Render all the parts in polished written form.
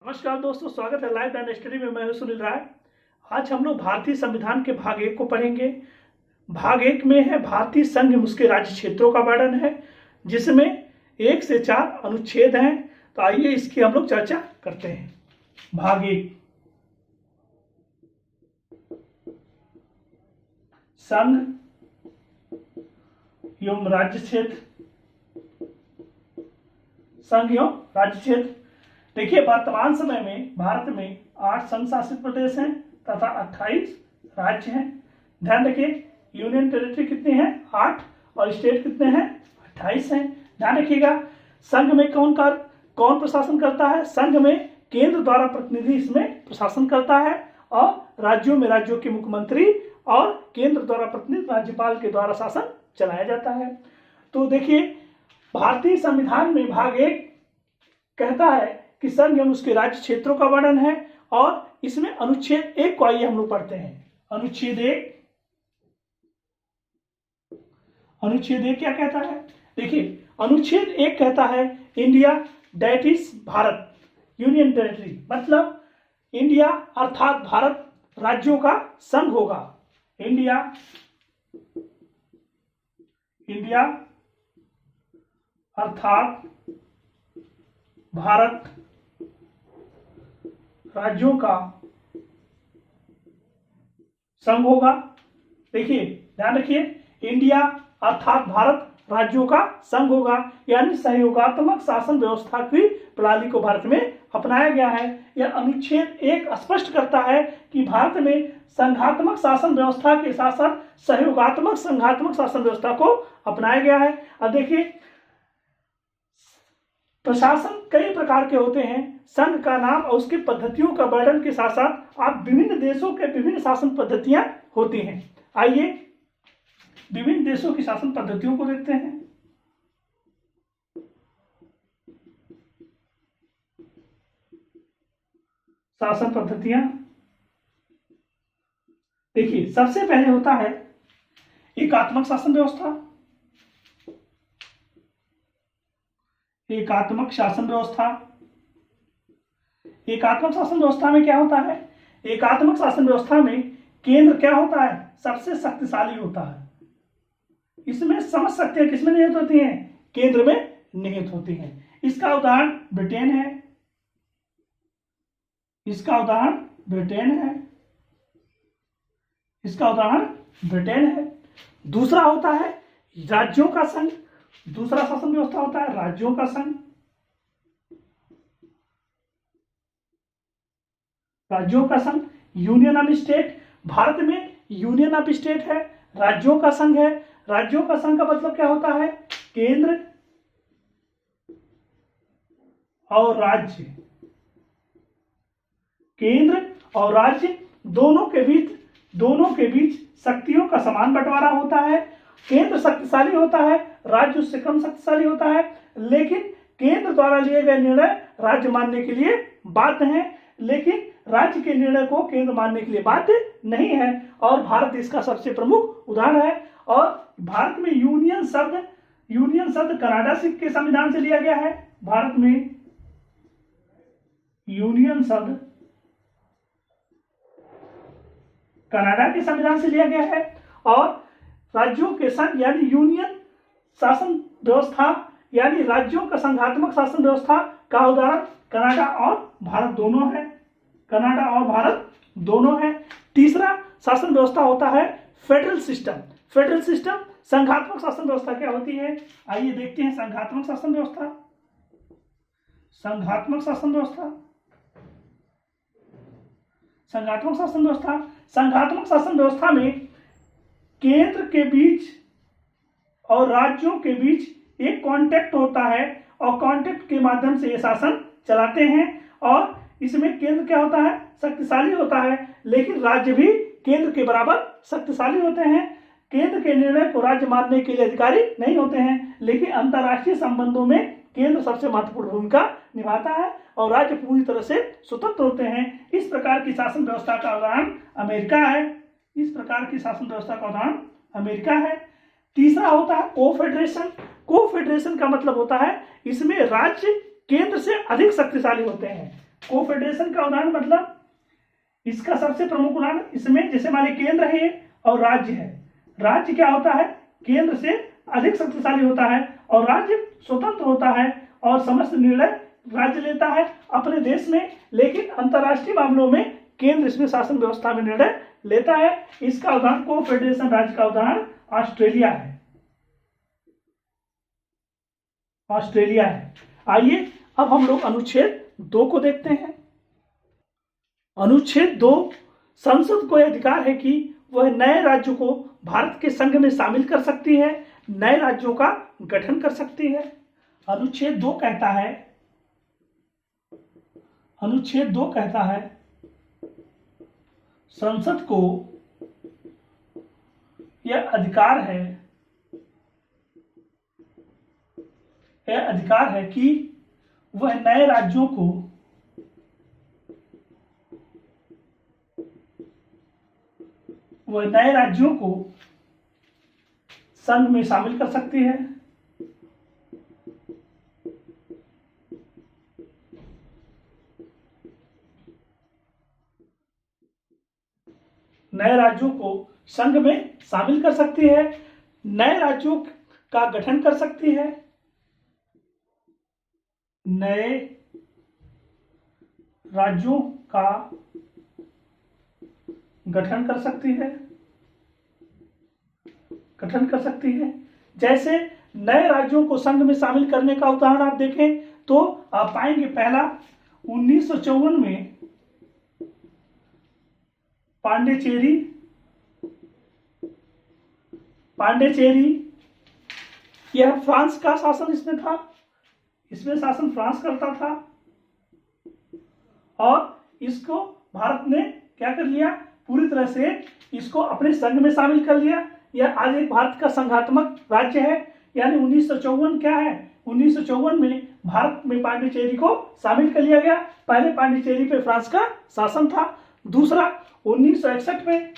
नमस्कार दोस्तों, स्वागत है लाइव एंड स्टडी में। मैं हूं सुनील राय। आज हम लोग भारतीय संविधान के भाग 1 को पढ़ेंगे। भाग 1 में है भारतीय संघ एवं उसके राज्य क्षेत्रों का वर्णन है, जिसमें 1 से 4 अनुच्छेद हैं। तो आइए इसकी हम लोग चर्चा करते हैं। भाग 1, संघ एवं राज्य क्षेत्र। संघ एवं राज्य क्षेत्र। देखिए, वर्तमान समय में भारत में 8 संघ शासित प्रदेश हैं तथा 28 राज्य हैं। ध्यान रखिए, यूनियन टेरिटरी कितनी है? 8, और स्टेट कितने हैं? 28 हैं। ध्यान रखिएगा, संघ में कौन प्रशासन करता है? संघ में केंद्र द्वारा प्रतिनिधि इसमें प्रशासन करता है, और राज्यों में राज्यों के मुख्यमंत्री और केंद्र द्वारा प्रतिनिधि राज्यपाल के द्वारा शासन चलाया जाता है। तो देखिए, भारतीय संविधान में भाग 1 कहता है कि संघ एवं उसके राज्य क्षेत्रों का वर्णन है, और इसमें अनुच्छेद 1 को आइए हम लोग पढ़ते हैं। अनुच्छेद 1 क्या कहता है? देखिए, अनुच्छेद 1 कहता है India that is Bharat union territory, मतलब इंडिया अर्थात भारत राज्यों का संघ होगा। इंडिया अर्थात भारत राज्यों का संघ होगा। देखिए, ध्यान रखिए, इंडिया अर्थात भारत राज्यों का संघ होगा, यानी सहयोगात्मक शासन व्यवस्था की प्रणाली को भारत में अपनाया गया है। यह अनुच्छेद 1 स्पष्ट करता है कि भारत में संघात्मक शासन व्यवस्था के साथ साथ सहयोगात्मक संघात्मक शासन व्यवस्था को अपनाया गया है। अब देखिए, प्रशासन कई प्रकार के होते हैं। संघ का नाम और उसकी पद्धतियों का वर्णन के साथ साथ आप विभिन्न देशों के विभिन्न शासन पद्धतियां होती हैं। आइए विभिन्न देशों की शासन पद्धतियों को देखते हैं। शासन पद्धतियां देखिए, सबसे पहले होता है एकात्मक शासन व्यवस्था। एकात्मक शासन व्यवस्था में क्या होता है? एकात्मक शासन व्यवस्था में केंद्र क्या होता है? सबसे शक्तिशाली होता है। इसमें समझ सकते हैं किसमें निहित होती हैं? केंद्र में निहित होती हैं। इसका उदाहरण ब्रिटेन है। दूसरा होता है राज्यों का संघ। दूसरा शासन व्यवस्था होता है राज्यों का संघ। Union of state. भारत में यूनियन ऑफ स्टेट है, राज्यों का संघ है। राज्यों का संघ का मतलब क्या होता है? केंद्र और राज्य दोनों के बीच शक्तियों का समान बंटवारा होता है। केंद्र शक्तिशाली होता है, राज्य उससे कम शक्तिशाली होता है, लेकिन केंद्र द्वारा लिए गए निर्णय राज्य मानने के लिए बाध्य हैं, लेकिन राज्य के निर्णय को केंद्र मानने के लिए बाध्य नहीं है। और भारत इसका सबसे प्रमुख उदाहरण है। और भारत में यूनियन शब्द कनाडा के संविधान से लिया गया है। भारत में यूनियन शब्द कनाडा के संविधान से लिया गया है। और राज्यों के संघ यानी यूनियन शासन व्यवस्था यानी राज्यों का संघात्मक शासन व्यवस्था का उदाहरण कनाडा और भारत दोनों है। तीसरा शासन व्यवस्था होता है फेडरल सिस्टम। संघात्मक शासन व्यवस्था क्या होती है? आइए देखते हैं। संघात्मक शासन व्यवस्था में केंद्र के बीच और राज्यों के बीच एक कॉन्टेक्ट होता है, और कॉन्टेक्ट के माध्यम से ये शासन चलाते हैं। और इसमें केंद्र क्या होता है? शक्तिशाली होता है, लेकिन राज्य भी केंद्र के बराबर शक्तिशाली होते हैं। केंद्र के निर्णय को राज्य मानने के लिए अधिकारी नहीं होते हैं, लेकिन अंतर्राष्ट्रीय संबंधों में केंद्र सबसे महत्वपूर्ण भूमिका निभाता है और राज्य पूरी तरह से स्वतंत्र होते हैं। इस प्रकार की शासन व्यवस्था का उदाहरण अमेरिका है। तीसरा होता है कोफेडरेशन का मतलब होता है इसमें राज्य केंद्र से अधिक शक्तिशाली होते हैं। कोफेडरेशन का उदाहरण मतलब इसका सबसे प्रमुख उदाहरण, इसमें जैसे हमारे केंद्र है और राज्य है। राज्य क्या होता है, केंद्र से अधिक शक्तिशाली होता है और राज्य स्वतंत्र होता है और समस्त निर्णय राज्य लेता है अपने देश में, लेकिन अंतर्राष्ट्रीय मामलों में केंद्र इसमें शासन व्यवस्था में निर्णय लेता है। इसका उदाहरण कोफेडरेशन राज्य का उदाहरण ऑस्ट्रेलिया है। ऑस्ट्रेलिया है। आइए अब हम लोग अनुच्छेद 2 को देखते हैं। अनुच्छेद 2, संसद को यह अधिकार है कि वह नए राज्यों को भारत के संघ में शामिल कर सकती है, नए राज्यों का गठन कर सकती है। अनुच्छेद 2 कहता है, अनुच्छेद 2 कहता है संसद को यह अधिकार है, यह अधिकार है कि वह नए राज्यों को संघ में शामिल कर सकती है। नए राज्यों को संघ में शामिल कर सकती है, नए राज्यों का गठन कर सकती है, नए राज्यों का गठन कर सकती है, गठन कर सकती है। जैसे नए राज्यों को संघ में शामिल करने का उदाहरण आप देखें तो आप पाएंगे, पहला 1954 में पांडिचेरी, यह फ्रांस का शासन इसमें था, इसमें शासन फ्रांस करता था और इसको भारत ने क्या कर लिया, पूरी तरह से इसको अपने संघ में शामिल कर लिया। यह आज एक भारत का संघात्मक राज्य है। यानी 1954 क्या है, 1954 में भारत में पांडिचेरी को शामिल कर लिया गया। पहले पांडिचेरी पे फ्रांस का शासन था। दूसरा 1961 में,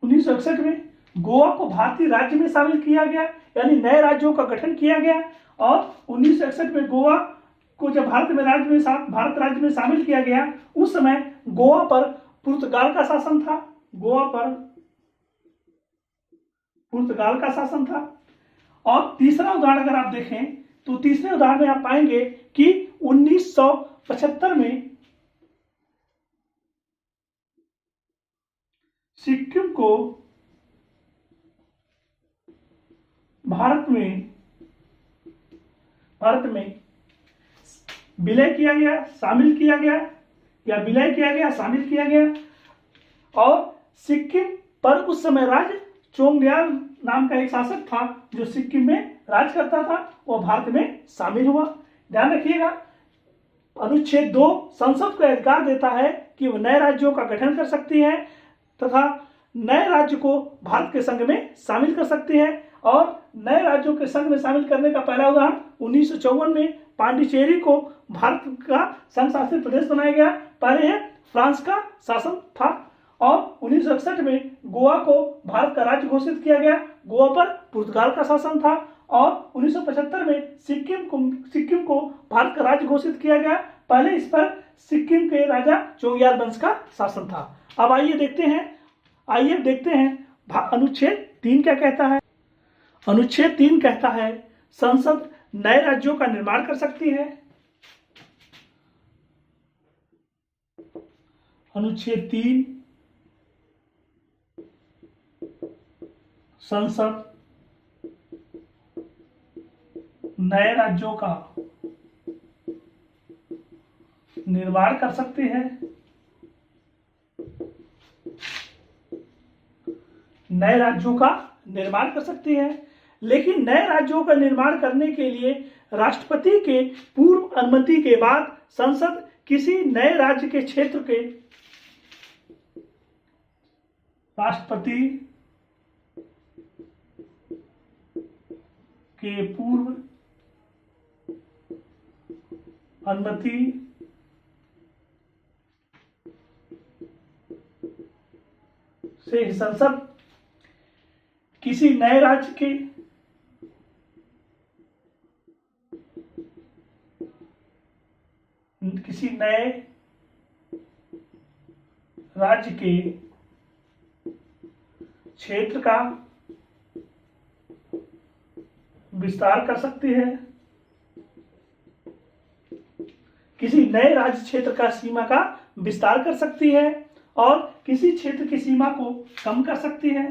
1961 में गोवा को भारतीय राज्य में शामिल किया गया, यानी नए राज्यों का गठन किया गया। और 1961 में गोवा को जब भारत राज्य में शामिल किया गया, उस समय गोवा पर पुर्तगाल का शासन था, गोवा पर पुर्तगाल का शासन था। और तीसरा उदाहरण अगर आप देखें तो तीसरे उदाहरण में आप पाएंगे कि 1975 में सिक्किम को भारत में विलय किया गया, शामिल किया गया, या विलय किया गया, शामिल किया गया। और सिक्किम पर उस समय राज्य चोंगयाल नाम का एक शासक था जो सिक्किम में राज करता था, वो भारत में शामिल हुआ। ध्यान रखिएगा, अनुच्छेद 2 संसद को अधिकार देता है कि वह नए राज्यों का गठन कर सकती है तथा नए राज्य को भारत के संघ में शामिल कर सकती है। और नए राज्यों के संघ में शामिल करने का पहला उदाहरण 1954 में पांडिचेरी को भारत का संघ शासित प्रदेश बनाया गया। पहले यह फ्रांस का शासन था। और 1961 में गोवा को भारत का राज्य घोषित किया गया, गोवा पर पुर्तगाल का शासन था। और 1975 में सिक्किम को भारत का राज्य घोषित किया गया, पहले इस पर सिक्किम के राजा चोंगयाल वंश का शासन था। अब आइए देखते हैं अनुच्छेद 3 क्या कहता है। अनुच्छेद 3 कहता है संसद नए राज्यों का निर्माण कर सकती है। अनुच्छेद 3, संसद नए राज्यों का निर्माण कर सकती है। नए राज्यों का निर्माण कर सकती है, लेकिन नए राज्यों का निर्माण करने के लिए राष्ट्रपति के पूर्व अनुमति के बाद संसद किसी नए राज्य के क्षेत्र के राष्ट्रपति के पूर्व अनुमति से संसद किसी नए राज्य के किसी नए राज्य के क्षेत्र का विस्तार कर सकती है, किसी नए राज्य क्षेत्र का सीमा का विस्तार कर सकती है और किसी क्षेत्र की सीमा को कम कर सकती है,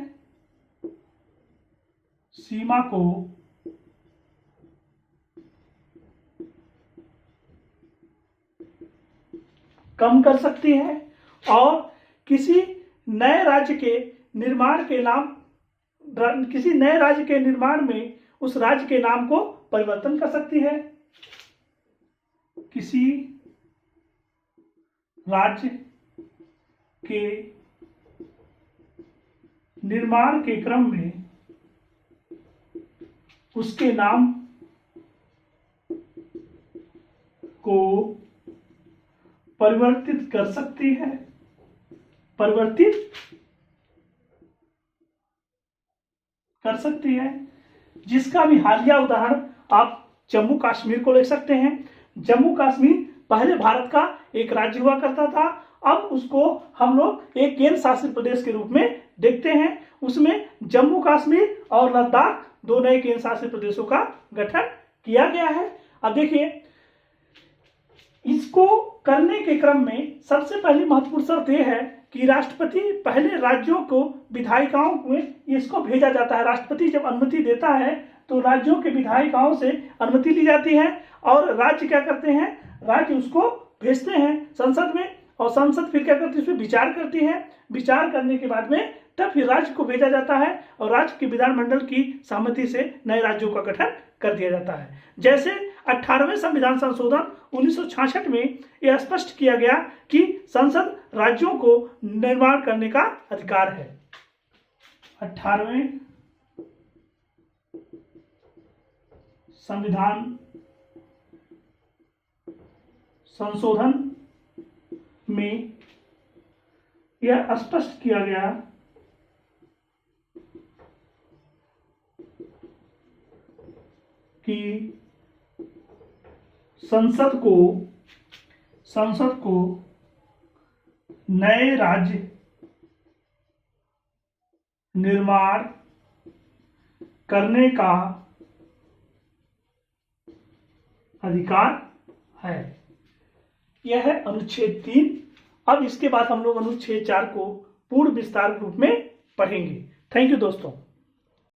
सीमा को कम कर सकती है और किसी नए राज्य के निर्माण के किसी नए राज्य के निर्माण में उस राज्य के नाम को परिवर्तन कर सकती है, किसी राज्य के निर्माण के क्रम में उसके नाम को परिवर्तित कर सकती है, जिसका भी हालिया उदाहरण आप जम्मू कश्मीर को ले सकते हैं। जम्मू कश्मीर पहले भारत का एक राज्य हुआ करता था, अब उसको हम लोग एक केंद्र शासित प्रदेश के रूप में देखते हैं। उसमें जम्मू कश्मीर और लद्दाख दो नए केंद्र शासित प्रदेशों का गठन किया गया है। अब देखिए, इसको करने के क्रम में सबसे पहली महत्वपूर्ण शर्त यह है कि राष्ट्रपति पहले राज्यों को विधायिकाओं में इसको भेजा जाता है। राष्ट्रपति जब अनुमति देता है तो राज्यों के विधायिकाओं से अनुमति ली जाती है और राज्य क्या करते हैं, राज्य उसको भेजते हैं संसद में और संसद फिर क्या करती है, उसमें विचार करती है। विचार करने के बाद में तब फिर राज्य को भेजा जाता है और राज्य के विधानमंडल की सहमति से नए राज्यों का गठन कर दिया जाता है। जैसे 18वें संविधान संशोधन 1966 में यह स्पष्ट किया गया कि संसद राज्यों को निर्माण करने का अधिकार है। 18वें संविधान संशोधन में यह स्पष्ट किया गया कि संसद को नए राज्य निर्माण करने का अधिकार है। यह है अनुच्छेद 3। अब इसके बाद हम लोग अनुच्छेद 4 को पूर्ण विस्तार रूप में पढ़ेंगे। थैंक यू दोस्तों।